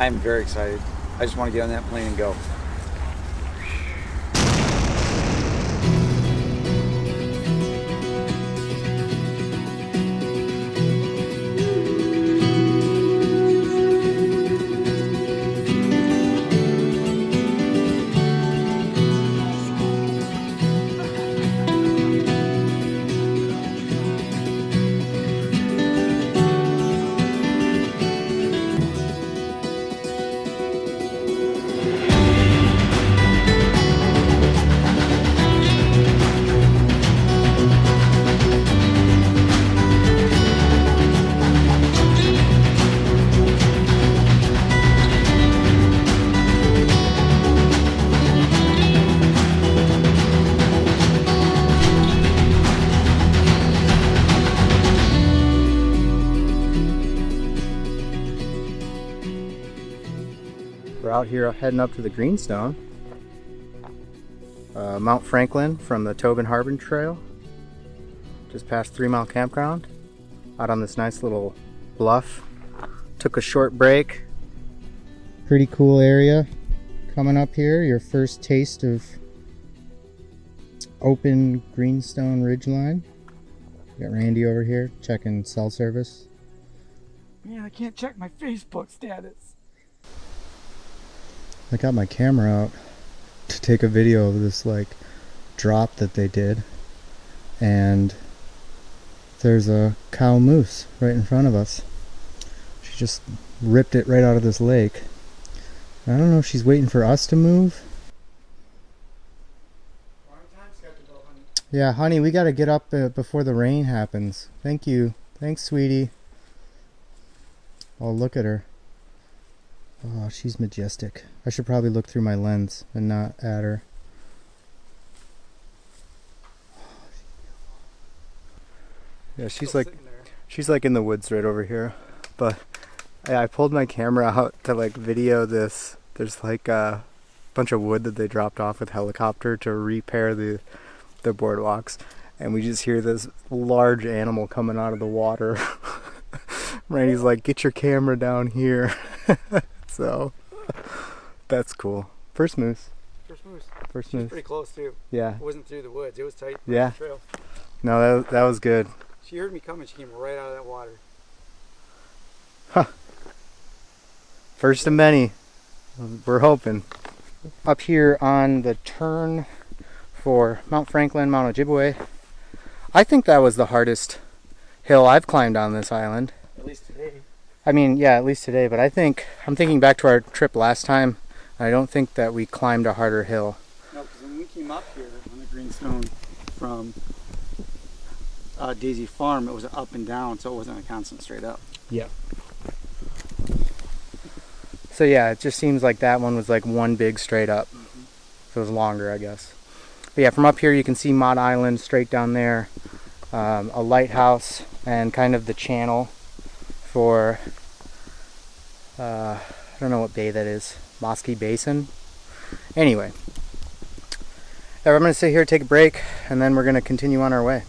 I'm very excited. I just want to get on that plane and go. We're out here heading up to the Greenstone. Mount Franklin from the Tobin Harbor Trail. Just past 3 Mile Campground. Out on this nice little bluff. Took a short break. Pretty cool area coming up here. Your first taste of open Greenstone Ridgeline. Got Randy over here checking cell service. Man, I can't check my Facebook status. I got my camera out to take a video of this like drop that they did, and there's a cow moose right in front of us. She just ripped it right out of this lake. I don't know if she's waiting for us to move. Yeah, honey, we gotta get up before the rain happens. Thank you. Thanks, sweetie. Oh, look at her. Oh, she's majestic. I should probably look through my lens and not at her. Yeah, she's like in the woods right over here. But I pulled my camera out to like video this. There's like a bunch of wood that they dropped off with helicopter to repair the boardwalks, and we just hear this large animal coming out of the water. Randy's like, "Get your camera down here." So that's cool. First moose. First moose. Pretty close too. Yeah. It wasn't through the woods. It was tight. Yeah. The trail. No, that was good. She heard me coming. She came right out of that water. Huh. First of many. We're hoping. Up here on the turn for Mount Franklin, Mount Ojibwe. I think that was the hardest hill I've climbed on this island. At least today. I mean, yeah, at least today, but I'm thinking back to our trip last time. I don't think that we climbed a harder hill. No, because when we came up here on the Greenstone from Daisy Farm, it was up and down, so it wasn't a constant straight up. Yeah. So yeah, it just seems like that one was like one big straight up. Mm-hmm. So it was longer, I guess. But yeah, from up here you can see Mott Island straight down there. A lighthouse and kind of the channel for I don't know what bay that is. Mosky Basin. Anyway, I'm going to sit here, take a break, and then we're going to continue on our way.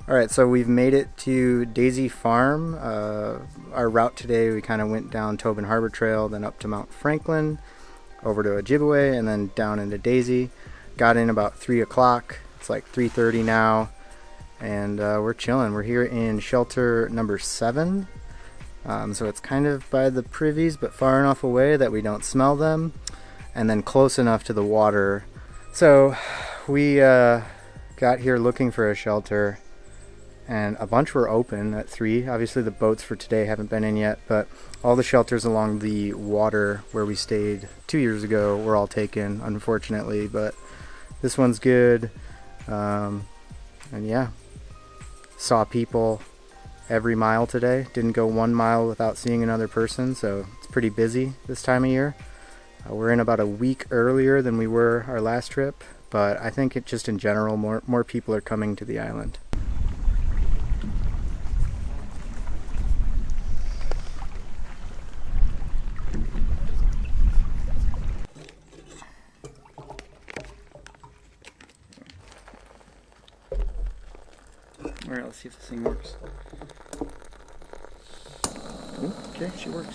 Alright, so we've made it to Daisy Farm. Our route today, we kind of went down Tobin Harbor Trail, then up to Mount Franklin, over to Ojibwe, and then down into Daisy. Got in about 3 o'clock. It's like 3:30 now, and we're chilling. We're here in shelter number 7. So it's kind of by the privies, but far enough away that we don't smell them, and then close enough to the water. So we got here looking for a shelter, and a bunch were open at 3. Obviously the boats for today haven't been in yet, but all the shelters along the water where we stayed 2 years ago were all taken, unfortunately, but this one's good. And yeah, saw people every mile today. Didn't go 1 mile without seeing another person, so it's pretty busy this time of year. We're in about a week earlier than we were our last trip, but I think it just in general, more people are coming to the island. Alright, let's see if this thing works. Ooh, okay, she works.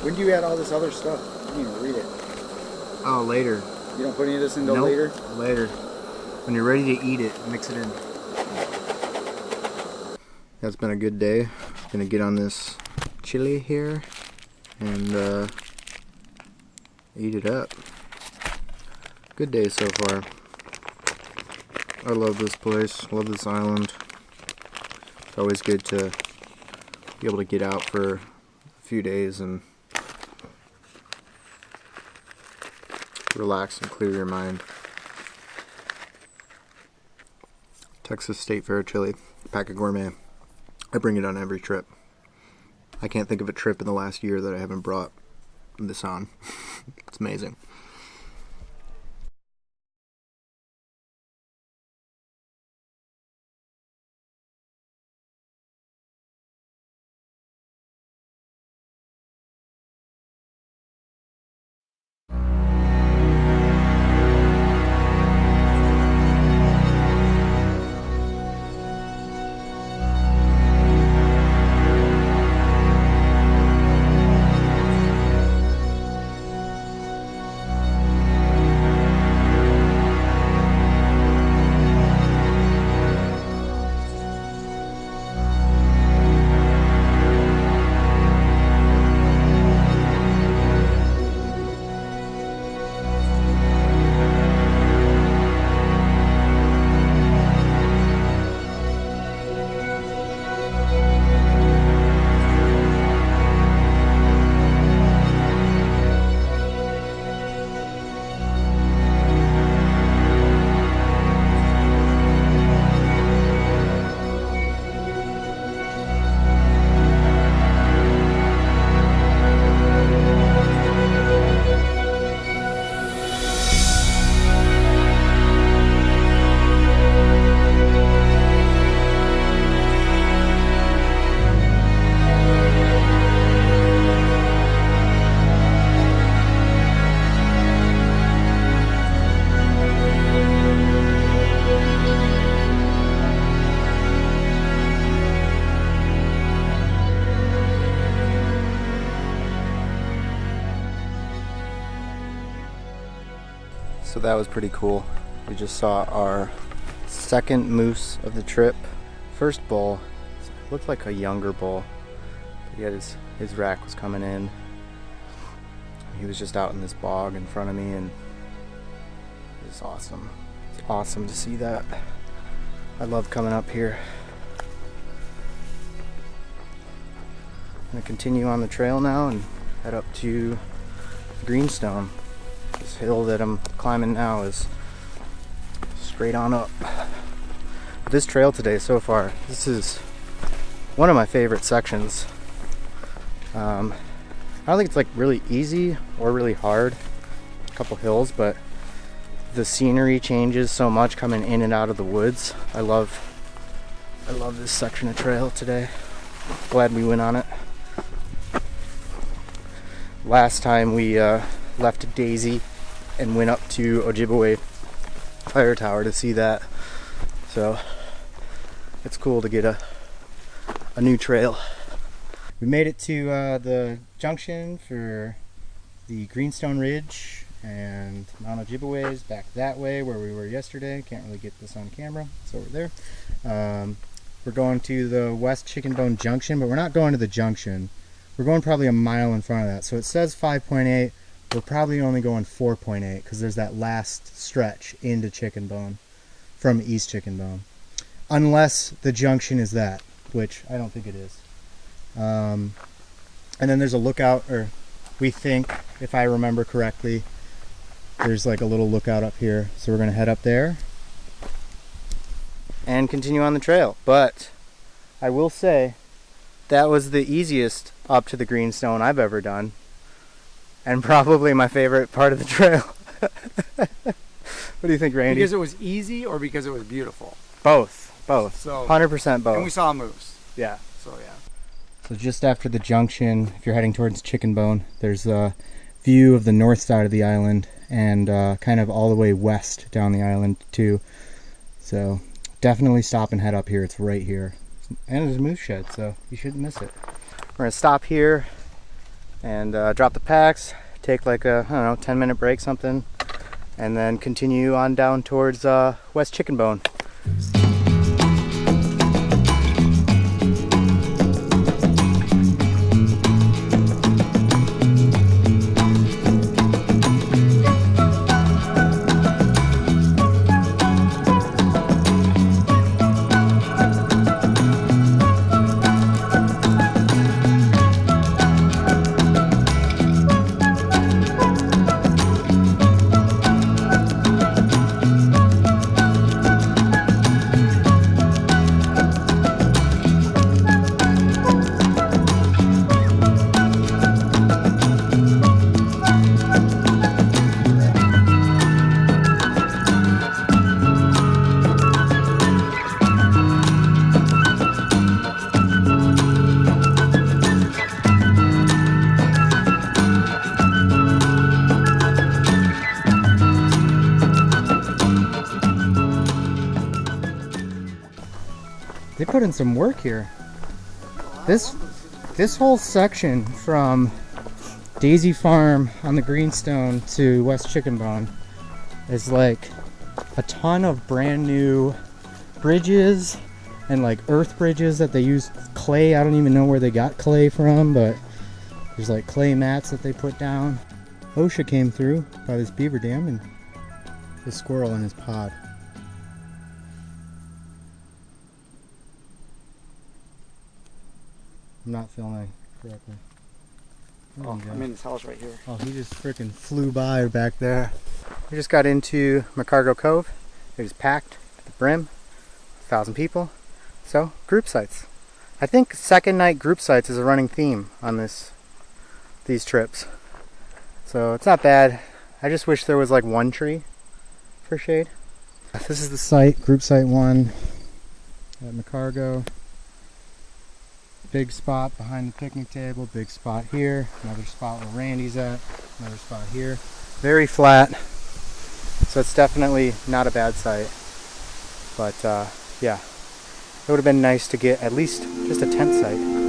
When do you add all this other stuff? I didn't even read it. Oh, later. You don't put any of this into Nope. later? Later. When you're ready to eat it, mix it in. That's been a good day. Gonna get on this chili here and eat it up. Good day so far. I love this place. Love this island. It's always good to be able to get out for a few days and relax and clear your mind. Texas State Fair chili, pack of gourmet. I bring it on every trip. I can't think of a trip in the last year that I haven't brought this on. It's amazing. So that was pretty cool. We just saw our second moose of the trip. First bull looked like a younger bull, but he had his rack was coming in. He was just out in this bog in front of me, and it was awesome. It's awesome to see that. I love coming up here. I'm gonna continue on the trail now and head up to Greenstone. This hill that I'm climbing now is straight on up. This trail today so far, this is one of my favorite sections. I don't think it's like really easy or really hard. A couple hills, but the scenery changes so much coming in and out of the woods. I love this section of trail today. Glad we went on it. Last time we left Daisy and went up to Ojibwe Fire Tower to see that. So it's cool to get a new trail. We made it to the junction for the Greenstone Ridge, and Mount Ojibwe is back that way where we were yesterday. Can't really get this on camera. It's over there. We're going to the West Chickenbone Junction, but we're not going to the junction. We're going probably a mile in front of that. So it says 5.8. We're probably only going 4.8 because there's that last stretch into Chickenbone from East Chickenbone. Unless the junction is that, which I don't think it is. And then there's a lookout, or we think, if I remember correctly, there's like a little lookout up here, so we're gonna head up there and continue on the trail. But I will say that was the easiest up to the Greenstone I've ever done, and probably my favorite part of the trail. What do you think, Randy? Because it was easy or because it was beautiful? Both. So 100% both. And we saw moose. Yeah. So yeah. So just after the junction, if you're heading towards Chickenbone, there's a view of the north side of the island and kind of all the way west down the island too. So definitely stop and head up here. It's right here. And there's a moose shed, so you shouldn't miss it. We're gonna stop here and drop the packs, take like a, I don't know, 10-minute break something, and then continue on down towards West Chickenbone. They put in some work here. This whole section from Daisy Farm on the Greenstone to West Chickenbone is like a ton of brand new bridges and like earth bridges that they use clay. I don't even know where they got clay from, but there's like clay mats that they put down. OSHA came through by this beaver dam and the squirrel in his pod. I'm not filming correctly. Oh, I'm in this house right here. Oh, he just freaking flew by back there. We just got into McCargo Cove. It is packed to the brim, 1,000 people. So, group sites. I think second night group sites is a running theme on these trips. So it's not bad. I just wish there was like one tree for shade. This is the site, group site 1 at McCargo. Big spot behind the picnic table, big spot here, another spot where Randy's at, another spot here. Very flat, so it's definitely not a bad site. But yeah, it would have been nice to get at least just a tent site.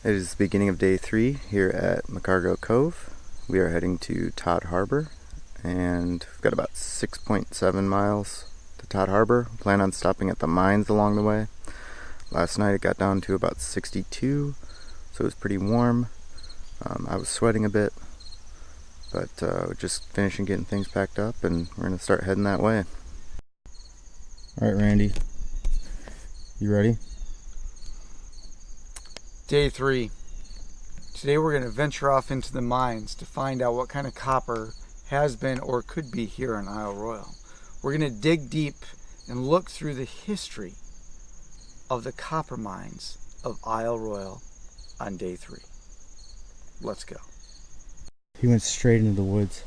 It is the beginning of day 3 here at McCargo Cove. We are heading to Todd Harbor, and we've got about 6.7 miles to Todd Harbor. We plan on stopping at the mines along the way. Last night it got down to about 62, so it was pretty warm. I was sweating a bit, but we're just finishing getting things packed up, and we're going to start heading that way. Alright, Randy, you ready? Day 3. Today we're going to venture off into the mines to find out what kind of copper has been or could be here in Isle Royale. We're going to dig deep and look through the history of the copper mines of Isle Royale on day 3. Let's go. He went straight into the woods.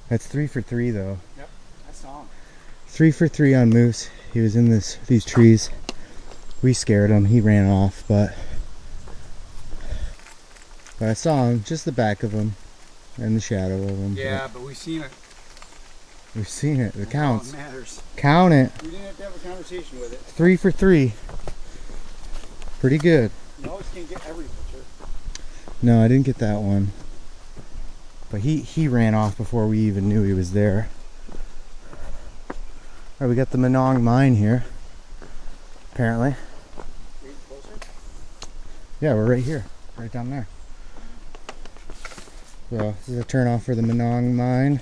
That's 3 for 3 though. Yep, I saw him. 3 for 3 on moose. He was in these trees. We scared him. He ran off, but I saw him, just the back of him and the shadow of him. Yeah, but we've seen it. We've seen it. It counts. It matters. Count it. We didn't have to have a conversation with it. 3 for 3. Pretty good. You always can't get every picture. No, I didn't get that one. But he ran off before we even knew he was there. Alright, we got the Minong Mine here. Apparently. Are you closer? Yeah, we're right here. Right down there. So this is a turn off for the Minong Mine.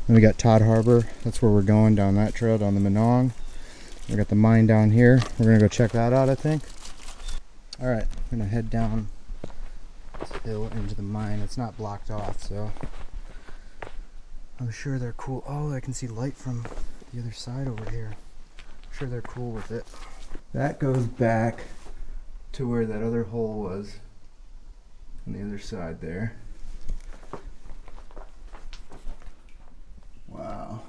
Then we got Todd Harbor. That's where we're going, down that trail, down the Minong. We got the mine down here. We're gonna go check that out, I think. Alright, I'm gonna head down this hill into the mine. It's not blocked off, so I'm sure they're cool. Oh, I can see light from the other side over here. I'm sure they're cool with it. That goes back to where that other hole was on the other side there. Wow.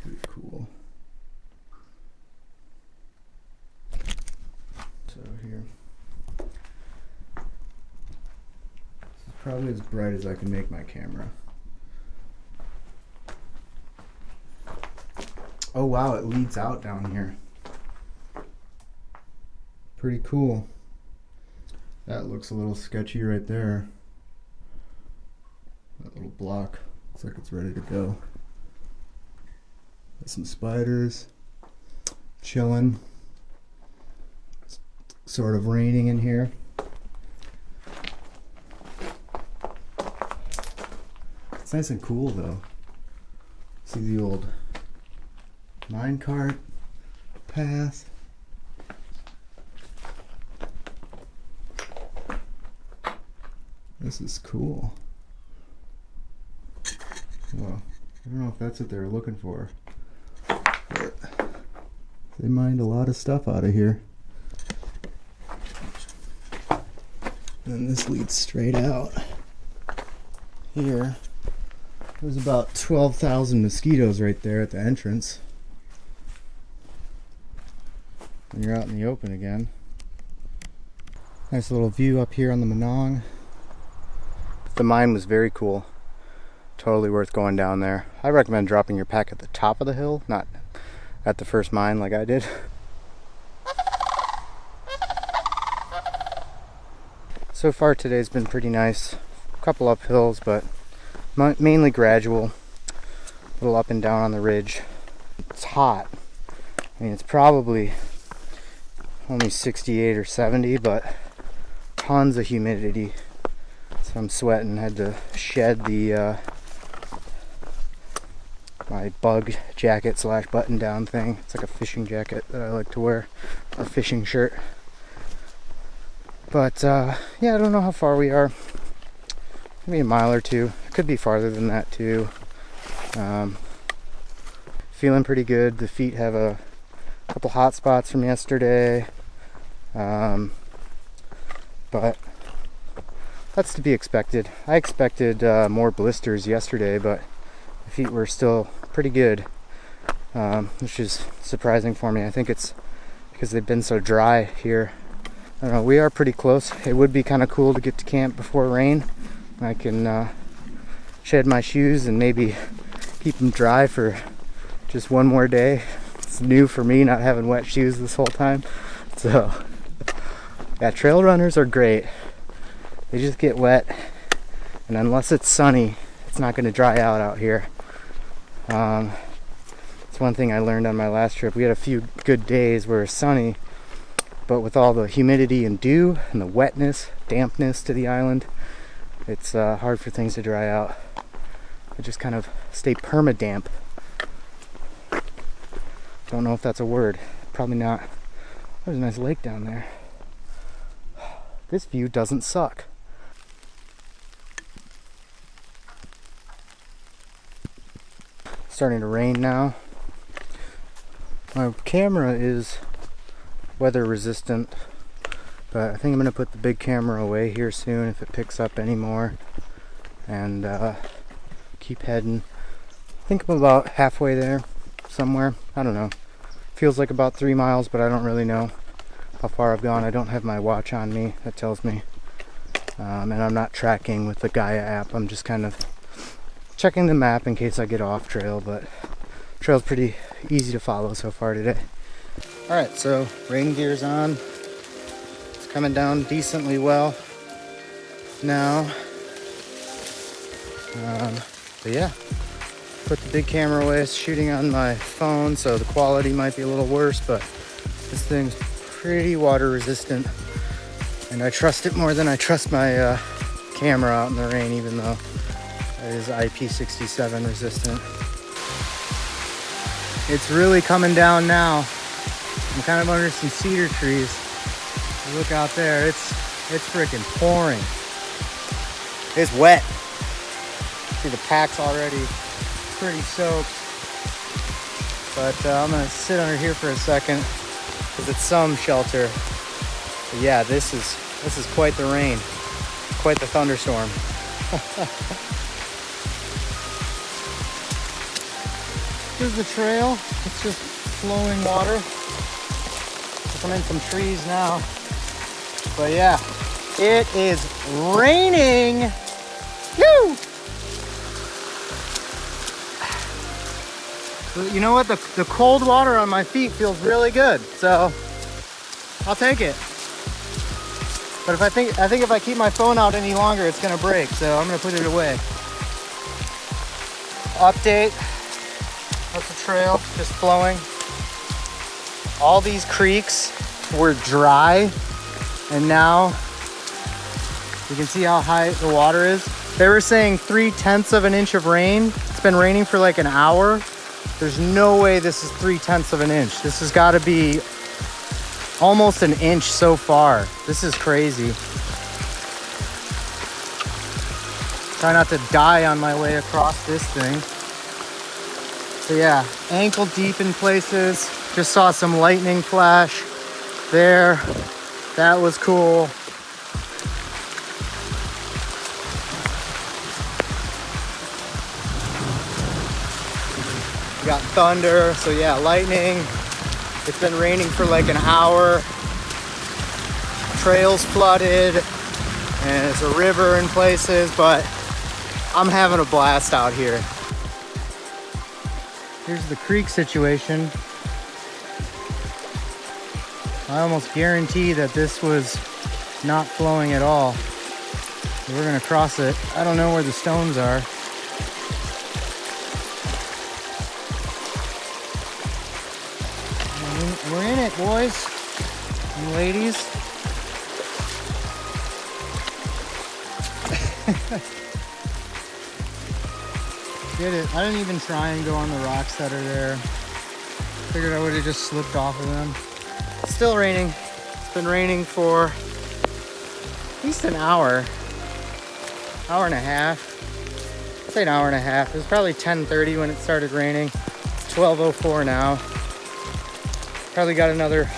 Pretty cool. So here. This is probably as bright as I can make my camera. Oh wow, it leads out down here. Pretty cool. That looks a little sketchy right there. That little block looks like it's ready to go. Got some spiders chilling. It's sort of raining in here. It's nice and cool though. See the old minecart path. This is cool. Well, I don't know if that's what they were looking for, but they mined a lot of stuff out of here. And this leads straight out. Here, there's about 12,000 mosquitoes right there at the entrance. And you're out in the open again. Nice little view up here on the Minong. The mine was very cool. Totally worth going down there. I recommend dropping your pack at the top of the hill, not at the first mine like I did. So far today's been pretty nice. A couple up hills, but mainly gradual. A little up and down on the ridge. It's hot. I mean, it's probably only 68 or 70, but tons of humidity. So I'm sweating. Had to shed the my bug jacket / button down thing. It's like a fishing jacket that I like to wear, or fishing shirt. But yeah, I don't know how far we are. Maybe a mile or two. It could be farther than that too. Feeling pretty good. The feet have a couple hot spots from yesterday, but that's to be expected. I expected more blisters yesterday, but the feet were still pretty good, which is surprising for me. I think it's because they've been so dry here. I don't know, we are pretty close. It would be kind of cool to get to camp before rain. I can shed my shoes and maybe keep them dry for just one more day. It's new for me not having wet shoes this whole time. So yeah, trail runners are great. They just get wet, and unless it's sunny, it's not going to dry out here. It's one thing I learned on my last trip. We had a few good days where it's sunny, but with all the humidity and dew and the wetness, dampness to the island, it's hard for things to dry out. They just kind of stay perma-damp. Don't know if that's a word. Probably not. There's a nice lake down there. This view doesn't suck. Starting to rain now. My camera is weather resistant. But I think I'm gonna put the big camera away here soon if it picks up anymore, and keep heading. I think I'm about halfway there somewhere. I don't know. Feels like about 3 miles, but I don't really know how far I've gone. I don't have my watch on me that tells me. And I'm not tracking with the Gaia app. I'm just kind of checking the map in case I get off trail, but trail's pretty easy to follow so far today. Alright, so rain gear's on. It's coming down decently well now. But yeah, put the big camera away. It's shooting on my phone, so the quality might be a little worse, but this thing's pretty water resistant, and I trust it more than I trust my camera out in the rain, even though it is IP67 resistant. It's really coming down now. I'm kind of under some cedar trees. Look out there, it's freaking pouring. It's wet. See, the pack's already pretty soaked. But I'm gonna sit under here for a second because it's some shelter. But yeah, this is quite the rain, quite the thunderstorm. Here's the trail. It's just flowing water. I'm in some trees now. But yeah, it is raining. Woo! You know what? The cold water on my feet feels really good, so I'll take it. But I think if I keep my phone out any longer, it's gonna break, so I'm gonna put it away. Update. That's the trail, just flowing. All these creeks were dry, and now you can see how high the water is. They were saying 3/10 of an inch of rain. It's been raining for like an hour. There's no way this is 3/10 of an inch. This has got to be almost an inch so far. This is crazy. Try not to die on my way across this thing. So yeah, ankle deep in places. Just saw some lightning flash there. That was cool. We got thunder, so yeah, lightning. It's been raining for like an hour. Trails flooded, and it's a river in places, but I'm having a blast out here. Here's the creek situation. I almost guarantee that this was not flowing at all. We're gonna cross it. I don't know where the stones are. We're in it, boys and ladies. Get it. I didn't even try and go on the rocks that are there. Figured I would have just slipped off of them. It's still raining. It's been raining for at least an hour and a half. I'd say an hour and a half. It was probably 10:30 when it started raining. It's 12:04 now. Probably got another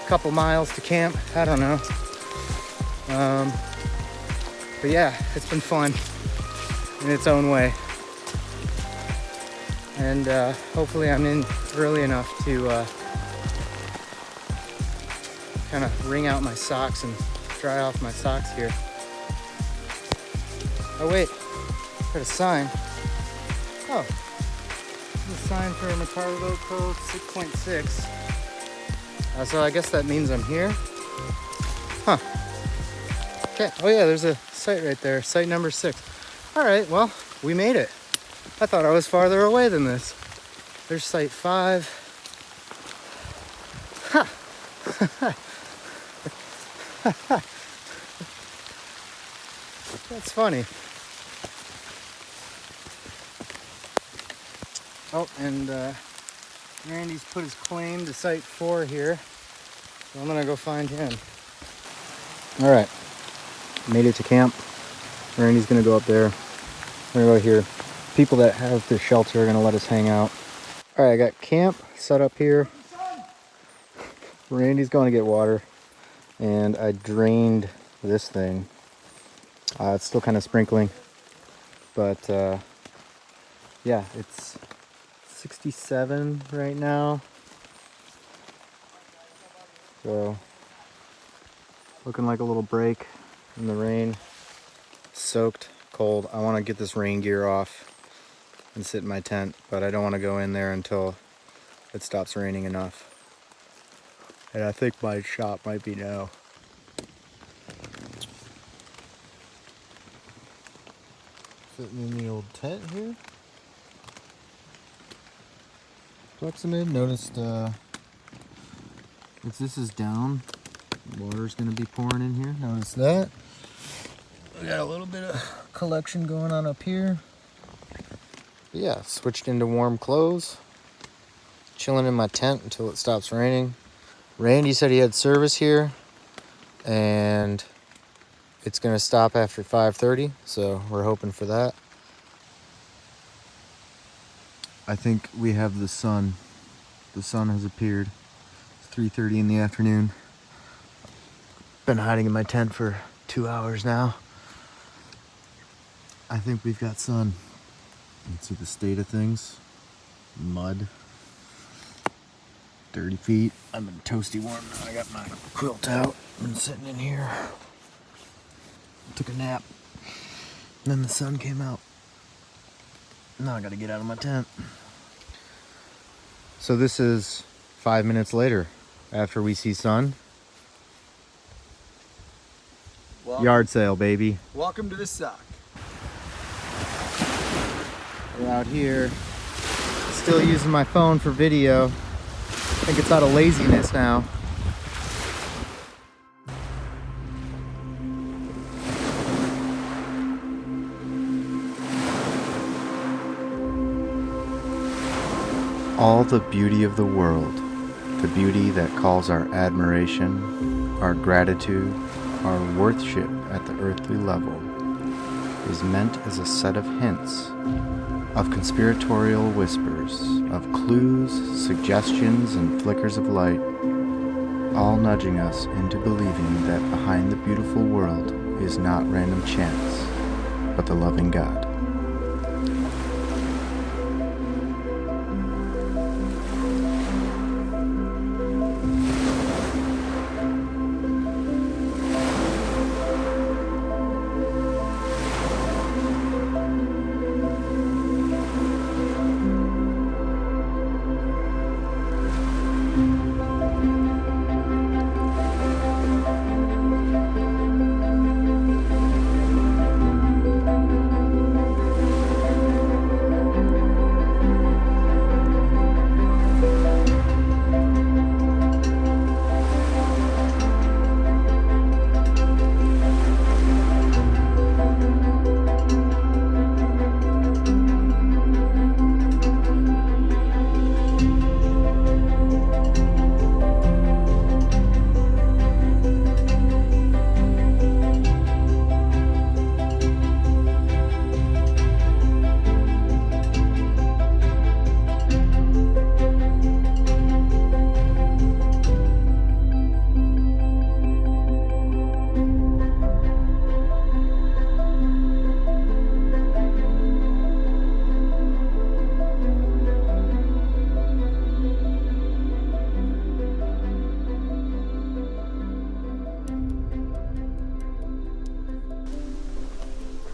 couple miles to camp. I don't know. But yeah, it's been fun in its own way. And hopefully I'm in early enough to kind of wring out my socks and dry off my socks here. Oh wait, got a sign. Oh, a sign for McCargo Cove 6.6. So I guess that means I'm here. Huh. Okay. Oh yeah, there's a site right there. Site number 6. All right. Well, we made it. I thought I was farther away than this. There's site 5. Ha. That's funny. Oh, and Randy's put his claim to site 4 here. So I'm gonna go find him. All right, made it to camp. Randy's gonna go up there. We're gonna go here. People that have the shelter are gonna let us hang out. All right, I got camp set up here. Randy's going to get water. and I drained this thing. It's still kind of sprinkling, but yeah, it's 67 right now. So looking like a little break in the rain. Soaked, cold. I want to get this rain gear off and sit in my tent, but I don't want to go in there until it stops raining enough. And I think my shot might be now. Sitting in the old tent here. Fleximed. Noticed if this is down, water's gonna be pouring in here. Notice that. We got a little bit of collection going on up here. But yeah, switched into warm clothes. Chilling in my tent until it stops raining. Randy said he had service here, and it's gonna stop after 5:30, so we're hoping for that. I think we have the sun. The sun has appeared. It's 3:30 in the afternoon. Been hiding in my tent for 2 hours now. I think we've got sun. You can see the state of things. Mud. Dirty feet. I'm in toasty warm now. I got my quilt out. Been sitting in here. Took a nap. And then the sun came out. Now I gotta get out of my tent. So this is 5 minutes later after we see sun. Yard sale, baby. Welcome to the suck. We're out here, still using my phone for video. I think it's out of laziness now. All the beauty of the world, the beauty that calls our admiration, our gratitude, our worship at the earthly level, is meant as a set of hints, of conspiratorial whispers, of clues, suggestions, and flickers of light, all nudging us into believing that behind the beautiful world is not random chance, but the loving God.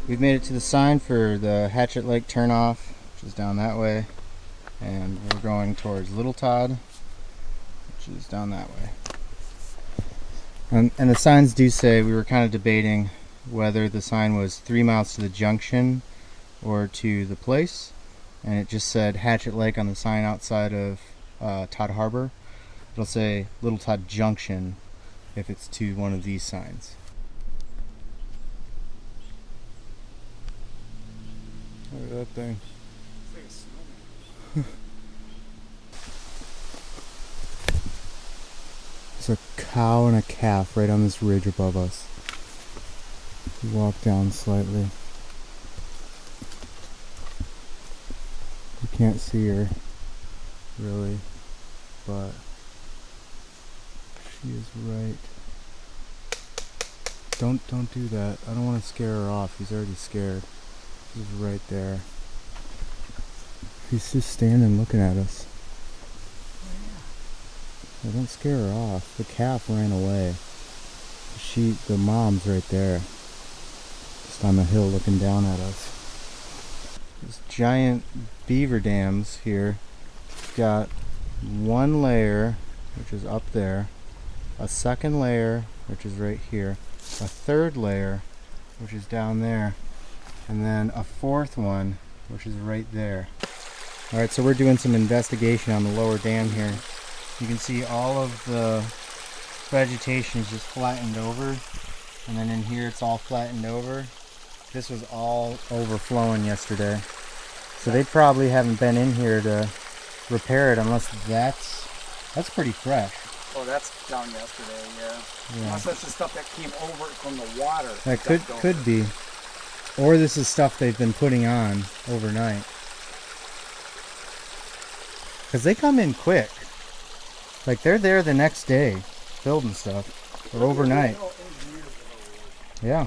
We've made it to the sign for the Hatchet Lake turnoff, which is down that way, and we're going towards Little Todd, which is down that way. And the signs do say, we were kind of debating whether the sign was 3 miles to the junction or to the place, and it just said Hatchet Lake on the sign outside of Todd Harbor. It'll say Little Todd Junction if it's to one of these signs. Look at that thing. It's like a snowman. There's a cow and a calf right on this ridge above us. We walk down slightly. You can't see her, really, but she is right Don't do that. I don't want to scare her off. He's already scared. He's right there. He's just standing looking at us. Well, don't scare her off. The calf ran away. The mom's right there. Just on the hill looking down at us. This giant beaver dams here. Got one layer, which is up there. A second layer, which is right here. A third layer, which is down there. And then a fourth one, which is right there. Alright, so we're doing some investigation on the lower dam here. You can see all of the vegetation is just flattened over. And then in here it's all flattened over. This was all overflowing yesterday. So they probably haven't been in here to repair it unless that's pretty fresh. Oh, that's down yesterday, yeah. Unless that's the stuff that came over from the water. That could be. Or this is stuff they've been putting on overnight. Because they come in quick. Like they're there the next day building stuff. Or overnight. Yeah.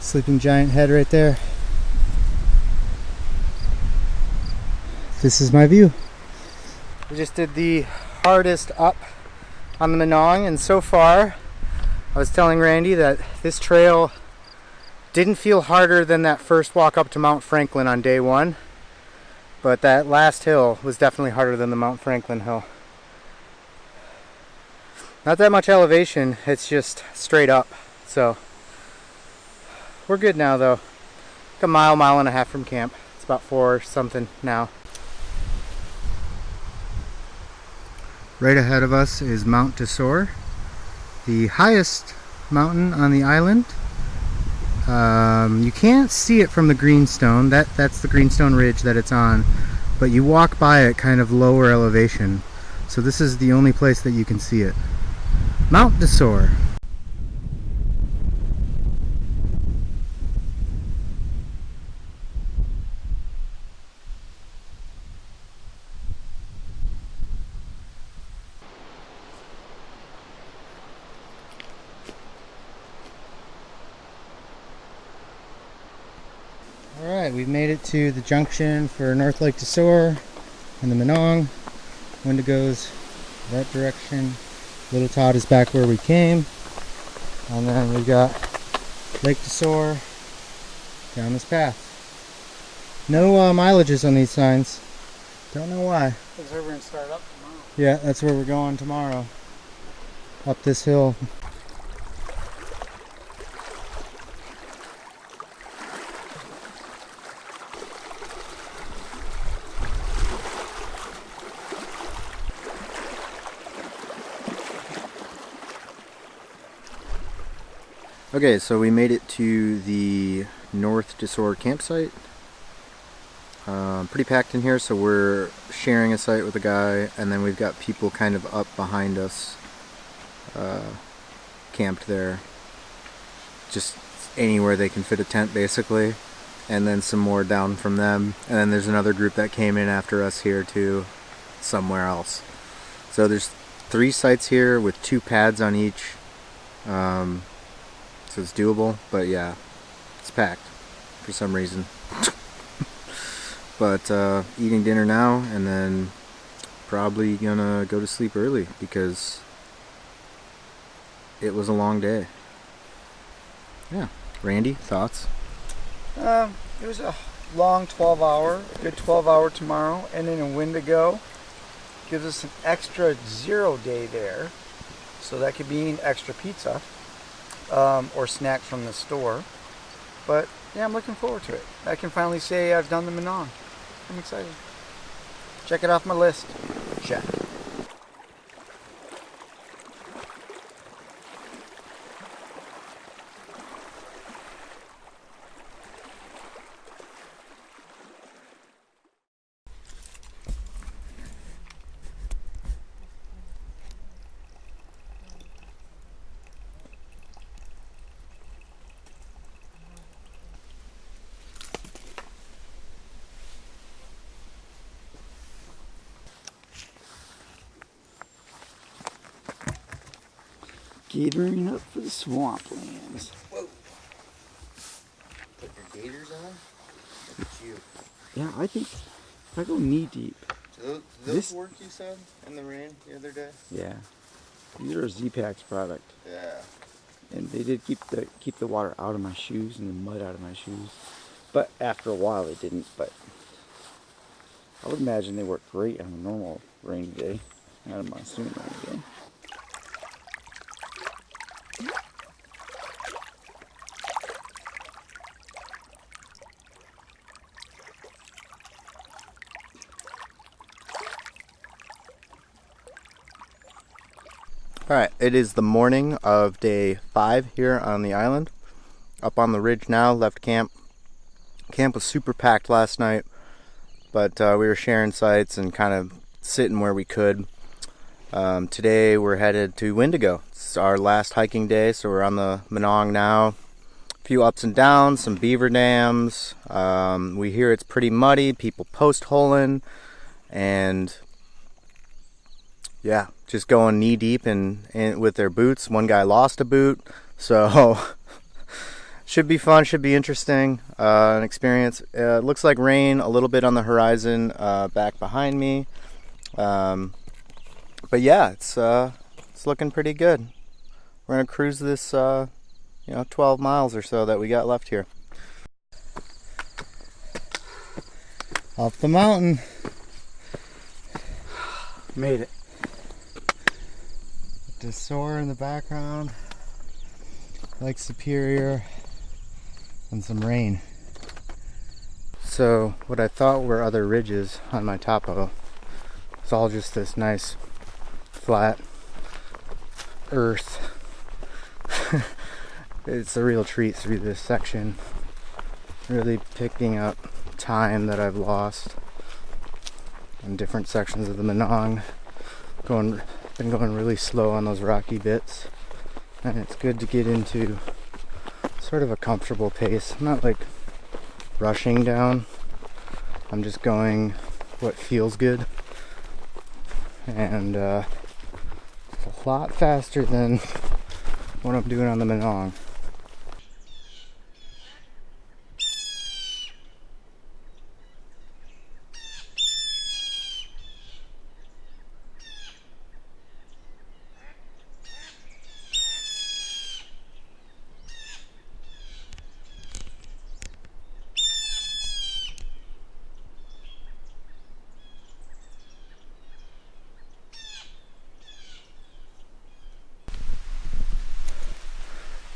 Sleeping giant head right there. This is my view. We just did the hardest up on the Minong, and so far I was telling Randy that this trail didn't feel harder than that first walk up to Mount Franklin on day one, but that last hill was definitely harder than the Mount Franklin hill. Not that much elevation, it's just straight up, so we're good now though. Like a mile and a half from camp. It's about 4 or something now. Right ahead of us is Mount Desor, the highest mountain on the island. You can't see it from the Greenstone. That's the Greenstone Ridge that it's on, but you walk by it kind of lower elevation. So this is the only place that you can see it. Mount Desor. Alright, we've made it to the junction for North Lake Desor and the Minong. Windigo's that direction. Little Todd is back where we came. And then we've got Lake Desor down this path. No mileages on these signs. Don't know why. Because we're going to start up tomorrow. Yeah, that's where we're going tomorrow. Up this hill. Okay, so we made it to the North Desor campsite. Pretty packed in here, so we're sharing a site with a guy, and then we've got people kind of up behind us, camped there. Just anywhere they can fit a tent, basically. And then some more down from them. And then there's another group that came in after us here too, somewhere else. So there's 3 sites here with 2 pads on each. So it's doable, but yeah, it's packed for some reason. But eating dinner now, and then probably gonna go to sleep early because it was a long day. Yeah. Randy, thoughts? It was a long 12-hour, good 12-hour tomorrow, and then in Windigo gives us an extra 0 day there, so that could be an extra pizza or snack from the store. But yeah, I'm looking forward to it. I can finally say I've done the Minong. I'm excited. Check it off my list. Check. Catering up for the swamplands. Whoa. Put your gaiters on? Look at you. Yeah, I think if I go knee deep. Do those work, you said, in the rain the other day? Yeah. These are a Z-Packs product. Yeah. And they did keep the water out of my shoes and the mud out of my shoes. But after a while they didn't. But I would imagine they work great on a normal rainy day. Not a monsoon rainy day. Alright, it is the morning of day 5 here on the island. Up on the ridge now, left camp. Camp was super packed last night, but we were sharing sites and kind of sitting where we could. Today we're headed to Windigo. It's our last hiking day, so we're on the Minong now. A few ups and downs, some beaver dams. We hear it's pretty muddy, people post-holing, and yeah, just going knee deep in with their boots. One guy lost a boot, so should be fun, should be interesting, an experience. It looks like rain a little bit on the horizon back behind me, but yeah, it's looking pretty good. We're gonna cruise this 12 miles or so that we got left here. Up the mountain. Made it. Desor in the background, Lake Superior, and some rain. So what I thought were other ridges on my topo, it's all just this nice flat earth. It's a real treat through this section. Really picking up time that I've lost in different sections of the Minong. Been going really slow on those rocky bits, and it's good to get into sort of a comfortable pace. I'm not like rushing down, I'm just going what feels good, and it's a lot faster than what I'm doing on the Minong.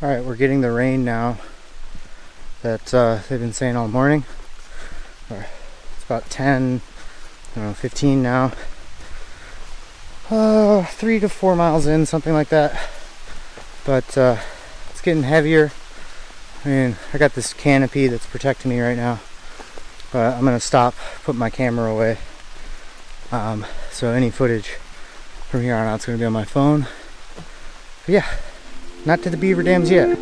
Alright, we're getting the rain now that they've been saying all morning. It's about 15 now. 3 to 4 miles in, something like that. But it's getting heavier. I mean, I got this canopy that's protecting me right now, but I'm gonna stop, put my camera away. So any footage from here on out is gonna be on my phone. But yeah, not to the beaver dams yet.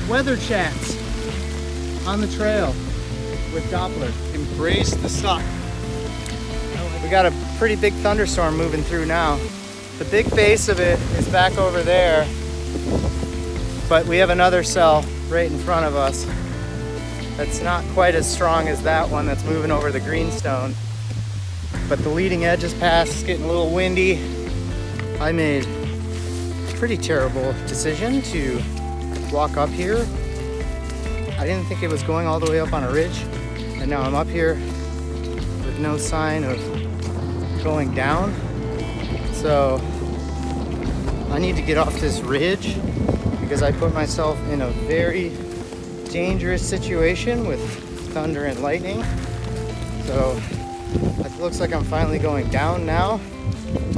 Weather chats on the trail with Doppler. Embrace the suck. We got a pretty big thunderstorm moving through now. The big base of it is back over there, but we have another cell right in front of us that's not quite as strong as that one that's moving over the Greenstone. But the leading edge is past, it's getting a little windy. I made a pretty terrible decision to walk up here. I didn't think it was going all the way up on a ridge, and now I'm up here with no sign of going down. So I need to get off this ridge because I put myself in a very dangerous situation with thunder and lightning. So it looks like I'm finally going down now,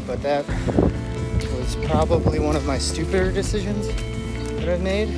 but that was probably one of my stupider decisions that I've made.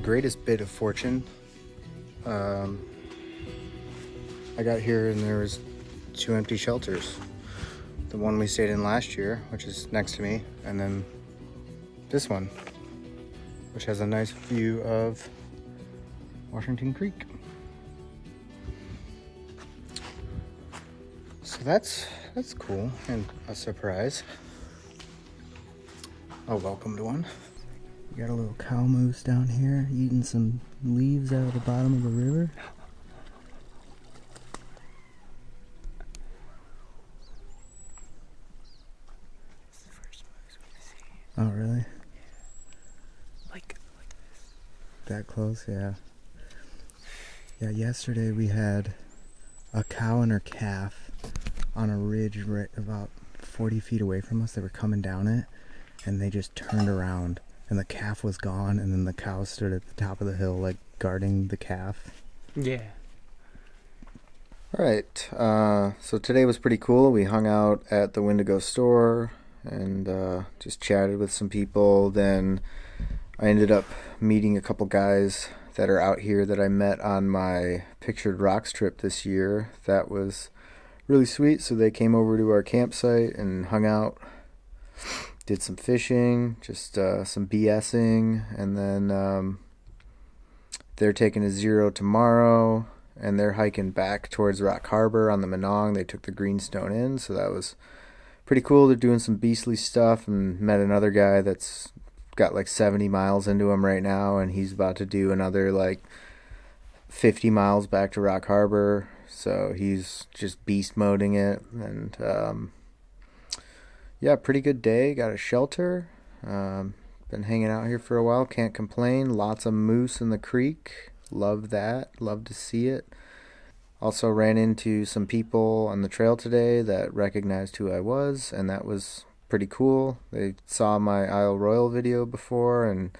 Greatest bit of fortune, I got here and there was 2 empty shelters. The one we stayed in last year, which is next to me, and then this one, which has a nice view of Washington Creek. So that's cool and a surprise. A welcomed one. We got a little cow moose down here eating some leaves out of the bottom of the river. It's the first moose we've seen. Oh, really? Yeah. Like this. That close, yeah. Yeah, yesterday we had a cow and her calf on a ridge right about 40 feet away from us. They were coming down it, and they just turned around. And the calf was gone, and then the cow stood at the top of the hill, like, guarding the calf. Yeah. Alright, so today was pretty cool. We hung out at the Windigo store and just chatted with some people. Then I ended up meeting a couple guys that are out here that I met on my Pictured Rocks trip this year. That was really sweet. So they came over to our campsite and hung out. Did some fishing, just some BSing, and then they're taking a 0 tomorrow, and they're hiking back towards Rock Harbor on the Minong. They took the Greenstone in, so that was pretty cool. They're doing some beastly stuff, and met another guy that's got like 70 miles into him right now, and he's about to do another like 50 miles back to Rock Harbor, so he's just beast moding it, and yeah, pretty good day. Got a shelter. Been hanging out here for a while. Can't complain. Lots of moose in the creek. Love that. Love to see it. Also ran into some people on the trail today that recognized who I was, and that was pretty cool. They saw my Isle Royale video before, and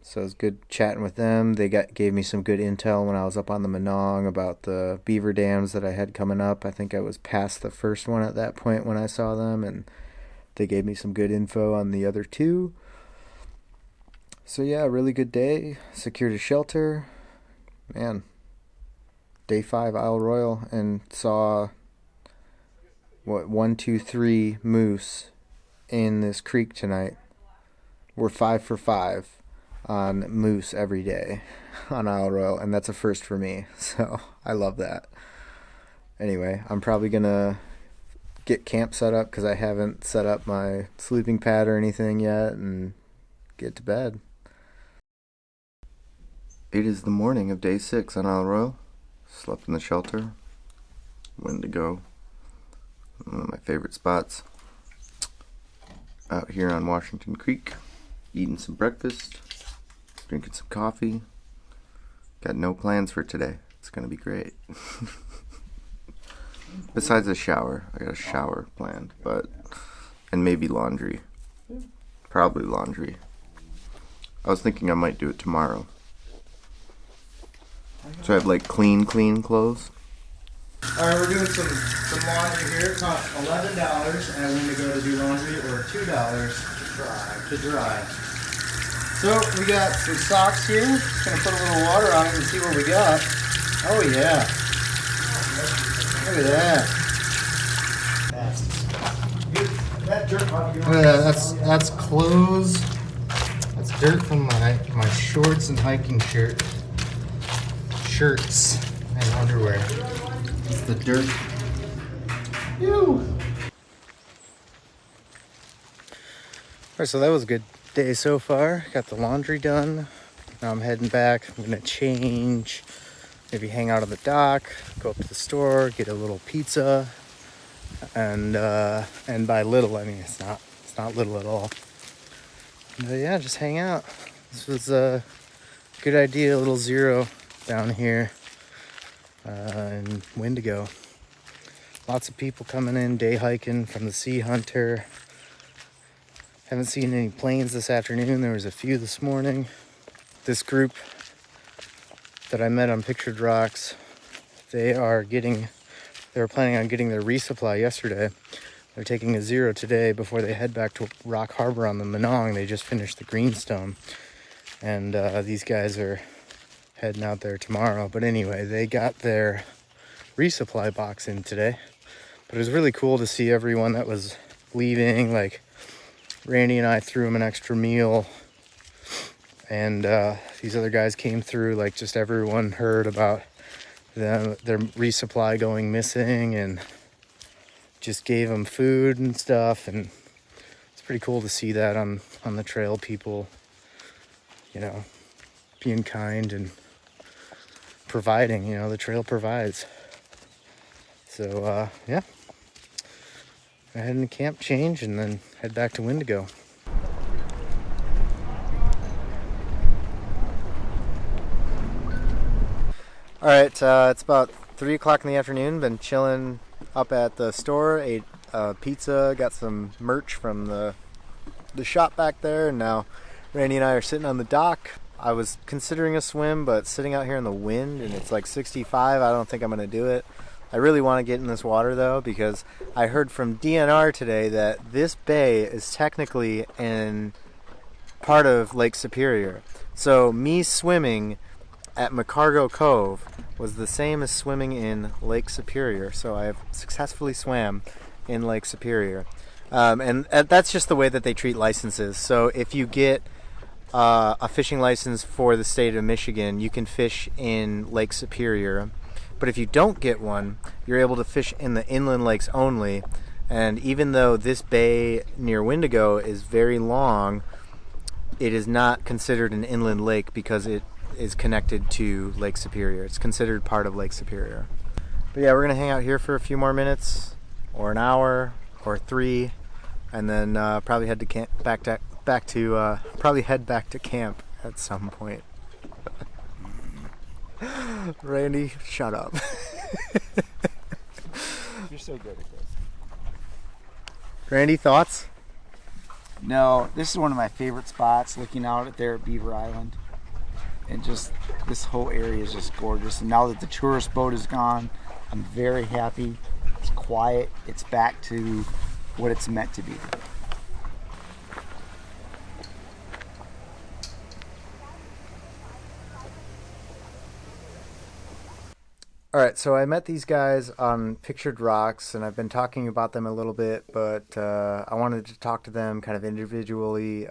so it was good chatting with them. They gave me some good intel when I was up on the Minong about the beaver dams that I had coming up. I think I was past the first one at that point when I saw them, and they gave me some good info on the other 2. So yeah, really good day. Secured a shelter. Man, day 5 Isle Royale, and saw what 1, 2, 3 moose in this creek tonight. We're 5 for 5 on moose every day on Isle Royale, and that's a first for me. So I love that. Anyway, I'm probably gonna get camp set up because I haven't set up my sleeping pad or anything yet, and get to bed. It is the morning of day 6 on Isle Royale. Slept in the shelter. Windigo. One of my favorite spots. Out here on Washington Creek. Eating some breakfast. Drinking some coffee. Got no plans for today. It's gonna be great. Besides a shower. I got a shower planned, and maybe laundry. Probably laundry. I was thinking I might do it tomorrow. So I have like clean clothes. Alright, we're doing some laundry here. It costs $11 at Windigo to do laundry, or $2 to dry. So we got some socks here. Just gonna put a little water on it and see what we got. Oh yeah. Look at that. That's clothes. That's dirt from my shorts and hiking shirts and underwear. It's the dirt. Ew. Alright, so that was a good day so far. Got the laundry done. Now I'm heading back. I'm gonna change, maybe hang out on the dock, go up to the store, get a little pizza, and by little I mean it's not little at all. But yeah, just hang out. This was a good idea, a little zero down here in Windigo. Lots of people coming in, day hiking from the Sea Hunter. Haven't seen any planes this afternoon. There was a few this morning. This group that I met on Pictured Rocks, they were planning on getting their resupply yesterday. They're taking a zero today before they head back to Rock Harbor on the Minong. They just finished the Greenstone, and these guys are heading out there tomorrow. But anyway, they got their resupply box in today. But it was really cool to see everyone that was leaving. Like Randy and I threw them an extra meal, and these other guys came through. Like just everyone heard about their resupply going missing and just gave them food and stuff. And it's pretty cool to see that on the trail, people, being kind and providing. The trail provides. So yeah, I head into camp, change, and then head back to Windigo. All right, it's about 3 o'clock in the afternoon. Been chilling up at the store, ate pizza, got some merch from the shop back there, and now Randy and I are sitting on the dock. I was considering a swim, but sitting out here in the wind and it's like 65, I don't think I'm going to do it. I really want to get in this water though, because I heard from DNR today that this bay is technically in part of Lake Superior. So me swimming at McCargo Cove was the same as swimming in Lake Superior. So I have successfully swam in Lake Superior. And that's just the way that they treat licenses. So if you get a fishing license for the state of Michigan, you can fish in Lake Superior. But if you don't get one, you're able to fish in the inland lakes only. And even though this bay near Windigo is very long, it is not considered an inland lake because it is connected to Lake Superior. It's considered part of Lake Superior. But yeah, we're gonna hang out here for a few more minutes, or an hour, or 3, and then probably head to camp, probably head back to camp at some point. Randy, shut up. You're so good at this. Randy, thoughts? No, this is one of my favorite spots, looking out at there at Beaver Island. And just, this whole area is just gorgeous. And now that the tourist boat is gone, I'm very happy. It's quiet. It's back to what it's meant to be. All right, so I met these guys on Pictured Rocks, and I've been talking about them a little bit, but I wanted to talk to them kind of individually,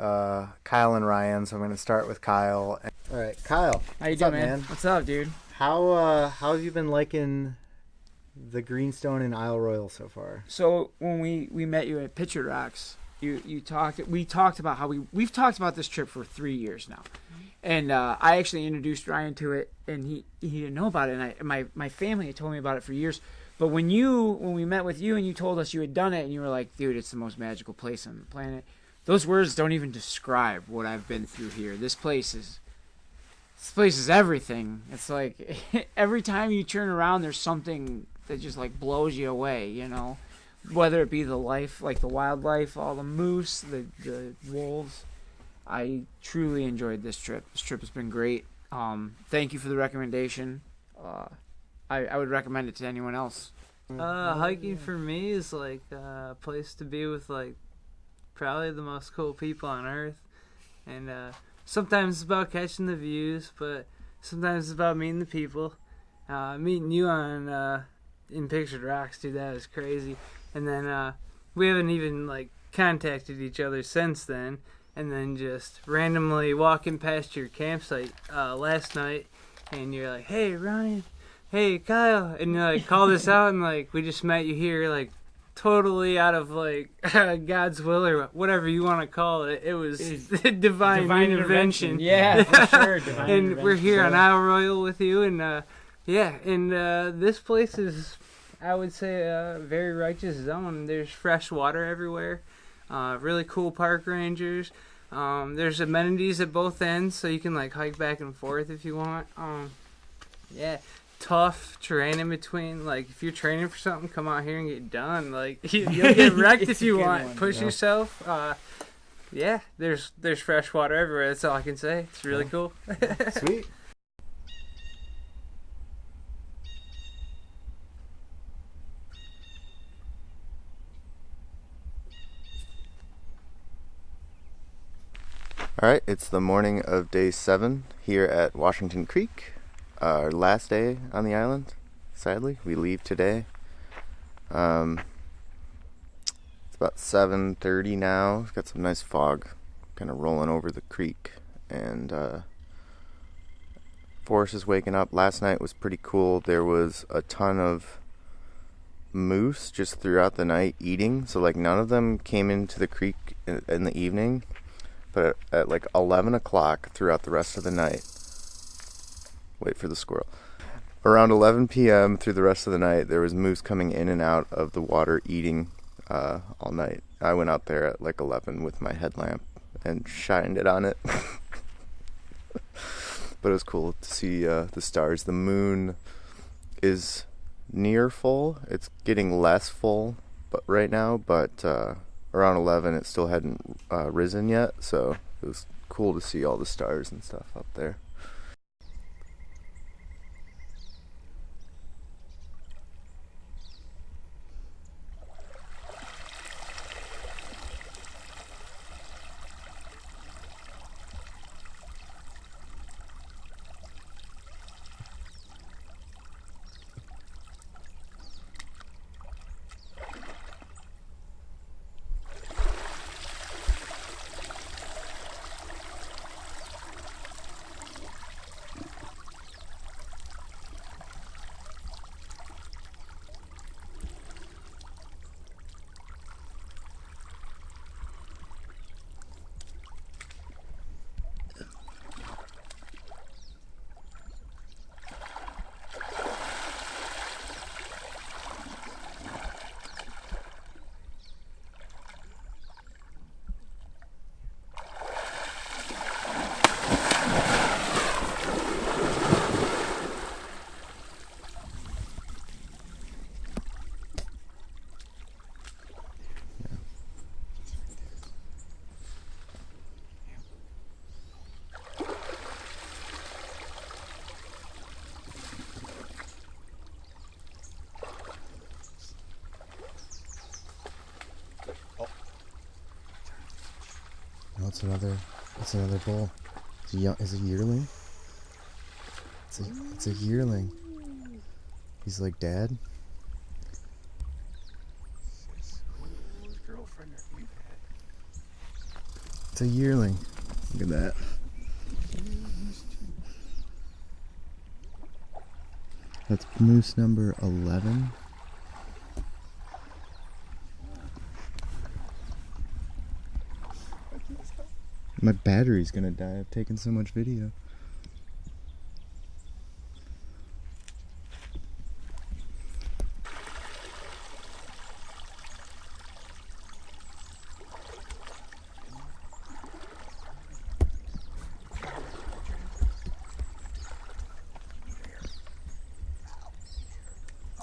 Kyle and Ryan, so I'm going to start with Kyle. All right, Kyle. How you doing, man? What's up, dude? How have you been liking the Greenstone and Isle Royale so far? So when we met you at Pictured Rocks, we talked about how we've talked about this trip for 3 years now. And I actually introduced Ryan to it, and he didn't know about it. And my family had told me about it for years. But when we met with you and you told us you had done it, and you were like, dude, it's the most magical place on the planet. Those words don't even describe what I've been through here. This place is everything. It's like every time you turn around, there's something that just like blows you away, you know? Whether it be the life, like the wildlife, all the moose, the wolves. I truly enjoyed this trip. This trip has been great. Thank you for the recommendation. I would recommend it to anyone else. Hiking for me is like a place to be with like probably the most cool people on earth. And sometimes it's about catching the views, but sometimes it's about meeting the people. Meeting you on in Pictured Rocks, dude, that is crazy. And then we haven't even like contacted each other since then. And then just randomly walking past your campsite last night, and you're like, "Hey, Ryan, hey, Kyle," and you like called us out, and like we just met you here, like totally out of like God's will or whatever you want to call it. It was divine intervention. Yeah, for sure. Divine and we're here on Isle Royale with you, and this place is, I would say, a very righteous zone. There's fresh water everywhere. Really cool park rangers. There's amenities at both ends, so you can like hike back and forth if you want. Tough terrain in between. Like if you're training for something, come out here and get done. Like you'll get wrecked if you want. Push yourself. There's fresh water everywhere. That's all I can say. It's really cool. Sweet. Alright, it's the morning of day 7 here at Washington Creek, our last day on the island, sadly. We leave today. It's about 7:30 now. We've got some nice fog kind of rolling over the creek, and forest is waking up. Last night was pretty cool. There was a ton of moose just throughout the night eating, so like none of them came into the creek in the evening. But at like 11 o'clock throughout the rest of the night, wait for the squirrel, around 11 p.m. through the rest of the night, there was moose coming in and out of the water eating all night. I went out there at like 11 with my headlamp and shined it on it. But it was cool to see the stars. The moon is near full. It's getting less full right now, but around 11 it still hadn't risen yet, so it was cool to see all the stars and stuff up there. What's another bull? Is a yearling? It's a yearling. He's like, Dad? It's a yearling. Look at that. That's moose number 11. My battery's gonna die. I've taken so much video.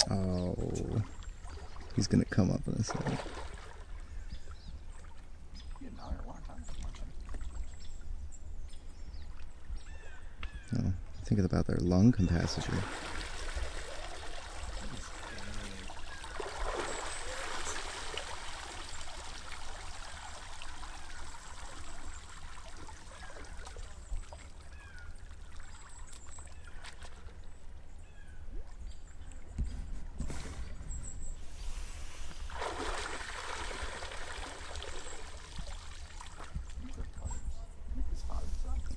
Oh, he's gonna come up in a second. Oh, think about their lung capacity.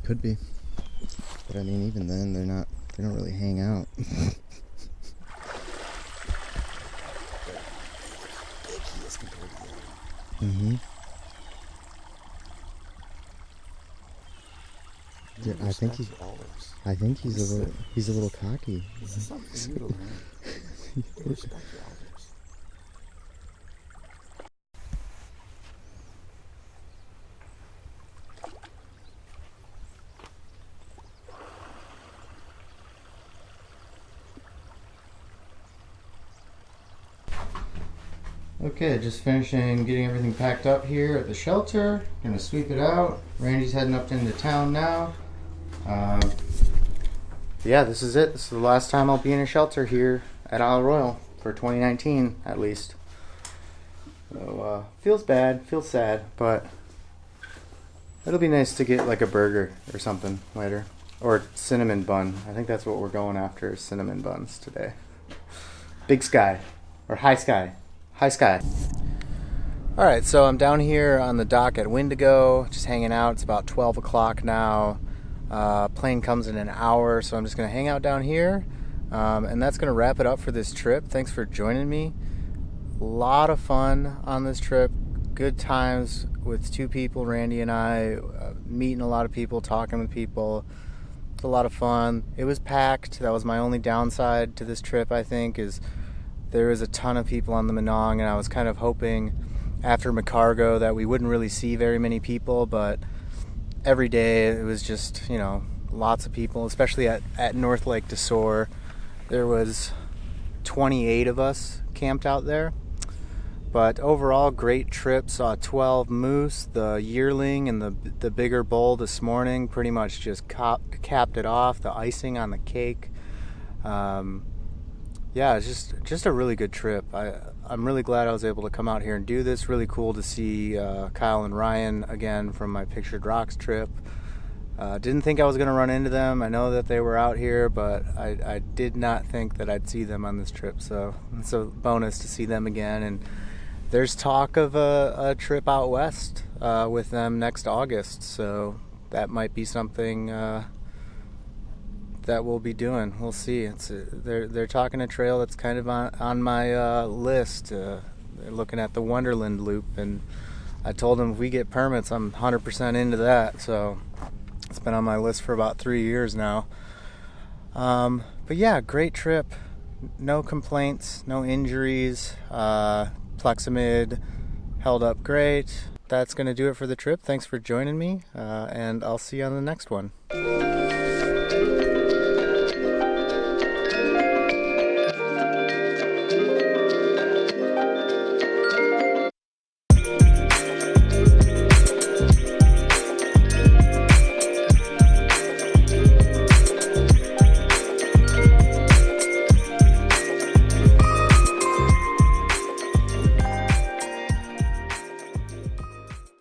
Could be. But I mean, even then, they don't really hang out. Mm-hmm. Yeah, I think he's a little cocky. Okay, just finishing getting everything packed up here at the shelter. Gonna sweep it out. Randy's heading up into town now. Yeah, this is it. This is the last time I'll be in a shelter here at Isle Royale for 2019, at least. So, feels bad, feels sad, but it'll be nice to get like a burger or something later. Or cinnamon bun. I think that's what we're going after, is cinnamon buns today. Big Sky. Or High Sky. High Sky. Alright, so I'm down here on the dock at Windigo, just hanging out. It's about 12 o'clock now. Plane comes in an hour, so I'm just going to hang out down here. And that's going to wrap it up for this trip. Thanks for joining me. A lot of fun on this trip. Good times with two people, Randy and I, meeting a lot of people, talking with people. It's a lot of fun. It was packed. That was my only downside to this trip, I think, is there was a ton of people on the Minong, and I was kind of hoping after McCargoe that we wouldn't really see very many people, but every day it was just, you know, lots of people, especially at North Lake Desor. There was 28 of us camped out there. But overall, great trip. Saw 12 moose, the yearling and the bigger bull this morning. Pretty much just capped it off, the icing on the cake. Yeah, it's just a really good trip. I'm really glad I was able to come out here and do this. Really cool to see Kyle and Ryan again from my Pictured Rocks trip. Didn't think I was going to run into them. I know that they were out here, but I did not think that I'd see them on this trip. So it's a bonus to see them again. And there's talk of a trip out west with them next August. So that might be something that we'll be doing. We'll see. They're talking a trail that's kind of on my list. They're looking at the Wonderland Loop, and I told them if we get permits, I'm 100% into that. So it's been on my list for about 3 years now. But yeah, great trip. No complaints, no injuries. Plexamid held up great. That's going to do it for the trip. Thanks for joining me, and I'll see you on the next one.